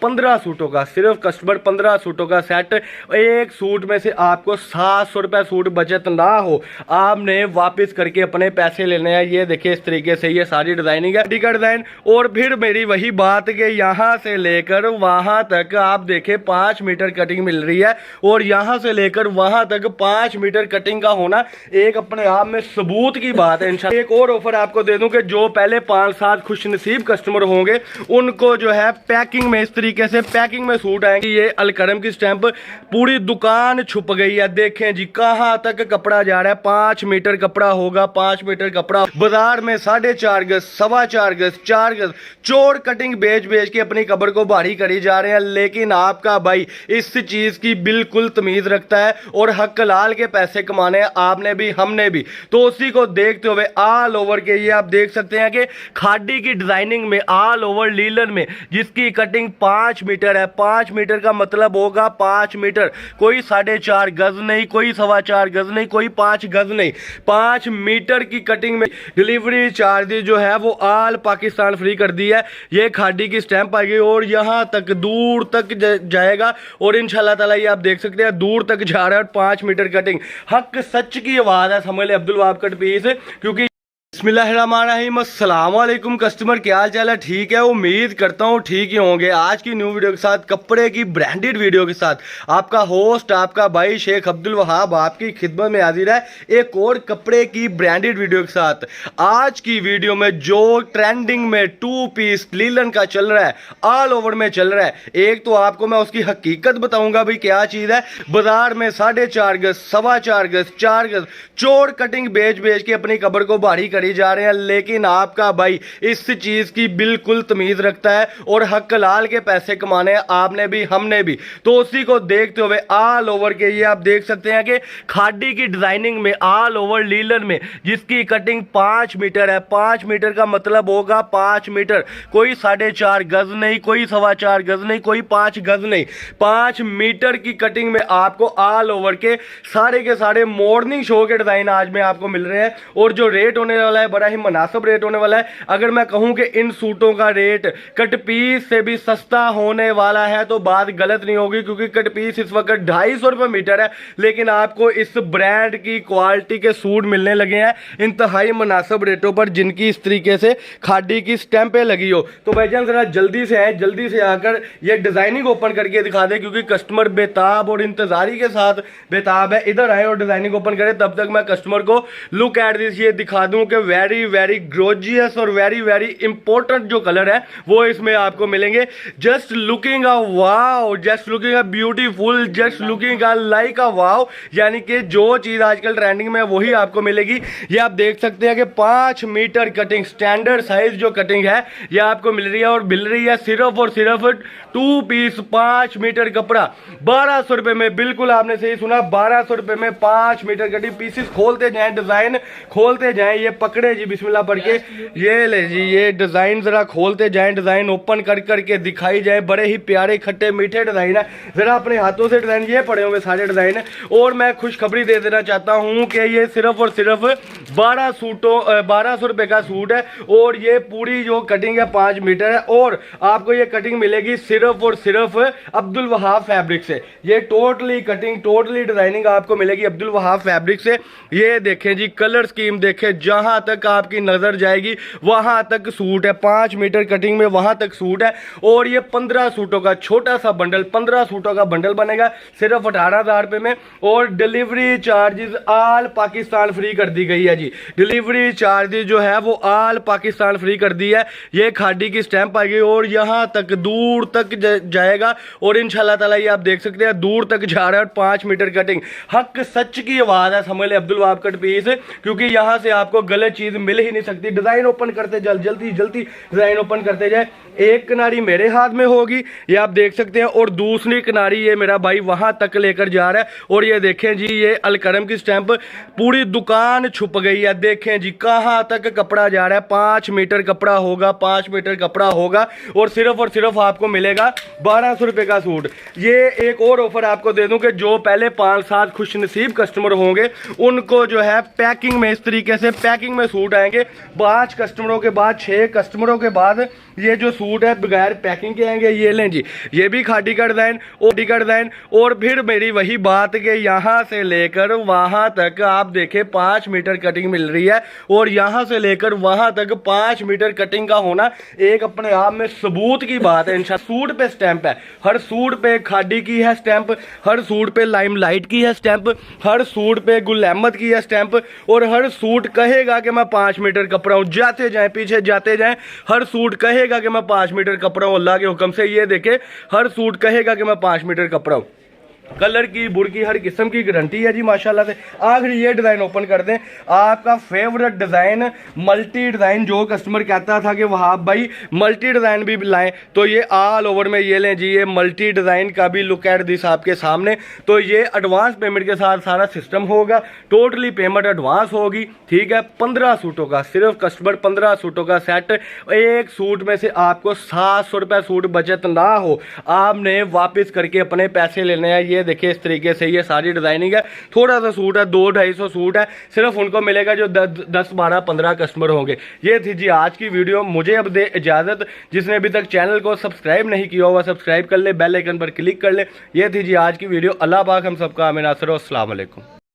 15 सूटों का, सिर्फ कस्टमर 15 सूटों का सेट, एक सूट में से आपको 700 रुपये सूट बचत ना हो, आपने वापस करके अपने पैसे लेने हैं। ये देखिए इस तरीके से ये सारी डिजाइनिंग है, का डिजाइन। और फिर मेरी वही बात कि यहाँ से लेकर वहां तक आप देखें 5 मीटर कटिंग मिल रही है, और यहाँ से लेकर वहां तक 5 मीटर कटिंग का होना एक अपने आप में सबूत की बात है। इंशाल्लाह एक और ऑफर आपको दे दूं कि जो पहले 5-7 खुशनसीब कस्टमर होंगे उनको जो है पैकिंग में, इस तरीके से पैकिंग में सूट आएंगे। ये अलकरम की स्टैंप, पूरी दुकान छुप गई है। देखें जी कहां तक कपड़ा जा रहा है, 5 मीटर कपड़ा होगा, 5 मीटर कपड़ा बाजार में 4.5 गज, 4.25 गज, 4 गज चौड़ कटिंग बेच बेच के अपनी कब्र को भारी करी जा रहे हैं। लेकिन आपका भाई इस चीज की बिल्कुल तमीज रखता है और हक लाल के पैसे कमाने हैं, आपने भी हमने भी। तो उसी को देखते हुए ऑल ओवर के ये आप देख सकते हैं कि खाड़ी की डिजाइनिंग में ऑल ओवर लीलन में जिसकी कटिंग 5 मीटर है। 5 मीटर का मतलब होगा 5 मीटर, कोई 4.5 गज नहीं, कोई 4.25 गज नहीं, कोई 5 गज नहीं, 5 मीटर की कटिंग में डिलीवरी चार्ज जो है वो ऑल पाकिस्तान फ्री कर दी है। ये खाड़ी की स्टैंप आएगी और यहां तक दूर तक जाएगा, और इंशाल्लाह ताला ये आप देख सकते हैं दूर तक जा रहा है। 5 मीटर कटिंग, हक सच की आवाज है, समझ ले अब्दुल वहाब कट पीस, क्योंकि बिस्मिल्लाहिर्रहमानिर्रहीम, अस्सलाम वालेकुम कस्टमर, क्या हाल चाल है? ठीक है, उम्मीद करता हूँ ठीक ही होंगे। आज की न्यू वीडियो के साथ, कपड़े की ब्रांडेड वीडियो के साथ आपका होस्ट आपका भाई शेख अब्दुल वहाब आपकी खिदमत में हाजिर है एक और कपड़े की ब्रांडेड वीडियो के साथ। आज की वीडियो में जो ट्रेंडिंग में 2 पीस लीलन का चल रहा है, ऑल ओवर में चल रहा है, एक तो आपको मैं उसकी हकीकत बताऊंगा भाई क्या चीज है। बाजार में 4.5 गज, 4.25 गज, 4 गज चौड़ कटिंग बेच बेच के अपनी कब्र को भारी करी जा रहे हैं। लेकिन आपका भाई इस चीज की बिल्कुल तमीज रखता है और हक लाल के पैसे कमाने हैं, आपने भी हमने भी। तो उसी को देखते हुए ऑल ओवर के ये आप देख सकते हैं कि खाड़ी की डिजाइनिंग में ऑल ओवर लीलन में जिसकी कटिंग 5 मीटर है। 5 मीटर का मतलब होगा 5 मीटर, कोई 4.5 गज नहीं, कोई 4.25 गज नहीं, कोई 5 गज नहीं, 5 मीटर की कटिंग में आपको ऑल ओवर के सारे मॉर्निंग शो के डिजाइन आज में आपको मिल रहे हैं। और जो रेट होने वाला है बड़ा ही मुनासिब रेट होने वाला है। अगर मैं कहूं कि इन सूटों का रेट कट पीस से भी सस्ता होने वाला है तो बात गलत नहीं होगी, क्योंकि कट पीस इस वक्त 250 रुपए मीटर है, लेकिन आपको इस ब्रांड की क्वालिटी के सूट मिलने लगे हैं इंतहाई मुनासिब रेटों पर, जिनकी इस तरीके से खाड़ी की स्टैंपें लगी हो। तो भाईजान जरा जल्दी से आए, जल्दी से आकर ये डिजाइनिंग ओपन करके दिखा दे, क्योंकि कस्टमर बेताब और इंतजारी के साथ बेताब है। इधर आए और डिजाइनिंग ओपन करें, तब तक मैं कस्टमर को लुक एट दिस ये दिखा दूं कि वेरी वेरी ग्रोजियस और वेरी वेरी इंपॉर्टेंट जो कलर है वो इसमें आपको मिलेंगे। Just looking a wow, just looking a beautiful, just looking a like a wow, यानी कि जो चीज आजकल ट्रेंडिंग में है वही आपको मिलेगी। ये आप देख सकते हैं कि 5 मीटर कटिंग, स्टैंडर्ड साइज जो कटिंग है ये आपको मिल रही है, और मिल रही है सिर्फ और सिर्फ 2 पीस 5 मीटर कपड़ा 1200 रुपए में। बिल्कुल आपने सही सुना, 1200 रुपए में 5 मीटर कटिंग। पीसेस खोलते जाएं, डिजाइन खोलते जाएं, ये पकड़े जी बिस्मिल्लाह पढ़ के, ये ले जी ये डिजाइन जरा खोलते जाएं, डिजाइन ओपन कर करके दिखाई जाए। बड़े ही प्यारे खट्टे मीठे डिजाइन है, जरा अपने हाथों से डिजाइन ये पड़े हुए सारे डिजाइन है। और मैं खुशखबरी दे देना चाहता हूं कि ये सिर्फ और सिर्फ 1200 रुपए का सूट है, और ये पूरी जो कटिंग है 5 मीटर है, और आपको ये कटिंग मिलेगी सिर्फ और सिर्फ अब्दुल वहाब फैब्रिक से। ये टोटली कटिंग, टोटली डिजाइनिंग आपको मिलेगी अब्दुल वहाब फैब्रिक से। ये देखें जी कलर स्कीम देखें, जहां तक आपकी नजर जाएगी वहां तक सूट है। 5 मीटर कटिंग में वहां तक सूट है, और ये 15 सूटों का छोटा सा बंडल, 15 सूटों का बंडल बनेगा सिर्फ 18,000 रुपए में, और delivery charges all Pakistan free कर दी गई है जी। डिलीवरी चार्जेस जो है वो ऑल पाकिस्तान फ्री कर दी है। ये खाड़ी की स्टैंप आएगी और यहां तक दूर तक जाएगा, और इंशाल्लाह ताला ये आप देख सकते हैं दूर तक जा रहा है। 5 मीटर कटिंग, हक सच की आवाज है, समझ ले अब्दुल वहाब कट पीस, क्योंकि यहां से आपको गलत चीज मिल ही नहीं सकती। डिजाइन ओपन करते जल्दी जल्दी डिजाइन ओपन करते जाए। एक किनारी मेरे हाथ में होगी, ये आप देख सकते हैं, और दूसरी किनारी ये मेरा भाई वहां तक लेकर जा रहा है। और ये देखें जी ये अलकरम की स्टैंप, पूरी दुकान छुप गई है। देखें जी कहां तक कपड़ा जा रहा है, 5 मीटर कपड़ा होगा, 5 मीटर कपड़ा होगा, और सिर्फ आपको मिलेगा 1200 रुपए का सूट। ये एक और ऑफर आपको दे दूं कि जो पहले 5-7 खुशनसीब कस्टमर होंगे उनको जो है पैकिंग में, इस तरीके से पैकिंग में में सूट आएंगे, 5 कस्टमरों के बाद 6 कस्टमरों के बाद ये जो सूट है बगैर पैकिंग के आएंगे। ये लें जी, ये भी खादी का डिज़ाइन और फिर मेरी वही बात कि यहाँ से लेकर वहाँ तक आप देखें 5 मीटर कटिंग मिल रही है, और यहाँ से लेकर वहाँ तक 5 मीटर कटिंग का होना एक अपने आप में सबूत की बात है। इंशाल्लाह सूट पे स्टैंप है, हर सूट पे खादी की है स्टैंप, हर सूट पे लाइमलाइट की है स्टैंप, हर सूट पे गुल अहमद की है स्टैंप, और हर सूट कहेगा कि मैं 5 मीटर कपड़ा हूँ। जाते जाएं पीछे जाते जाएं, हर सूट कहेगा कि मैं 5 मीटर कपड़ा हूँ अल्लाह के हुक्म से। ये देखे हर सूट कहेगा कि मैं 5 मीटर कपड़ा हूँ। कलर की बुर की हर किस्म की गारंटी है जी माशाल्लाह से। आखिर ये डिज़ाइन ओपन कर दें, आपका फेवरेट डिज़ाइन मल्टी डिज़ाइन, जो कस्टमर कहता था कि वहाँ भाई मल्टी डिज़ाइन भी लाएं, तो ये ऑल ओवर में ये लें जी, ये मल्टी डिज़ाइन का भी लुक एट दिस आपके सामने। तो ये एडवांस पेमेंट के साथ सारा सिस्टम होगा, टोटली पेमेंट एडवांस होगी, ठीक है। 15 सूटों का सिर्फ कस्टमर 15 सूटों का सेट, एक सूट में से आपको 700 रुपये सूट बचत ना हो, आपने वापस करके अपने पैसे लेने हैं। ये देखिए इस तरीके से ये सारी डिजाइनिंग है, थोड़ा सा सूट है, 200-250 सूट है, सिर्फ उनको मिलेगा जो 10-12-15 कस्टमर होंगे। ये थी जी आज की वीडियो, मुझे अब दे इजाजत। जिसने अभी तक चैनल को सब्सक्राइब नहीं किया हुआ सब्सक्राइब कर ले, बेल आइकन पर क्लिक कर ले। ये थी जी आज की वीडियो। अल्लाह पाक हम सबका आमीन नासिर। अस्सलाम वालेकुम।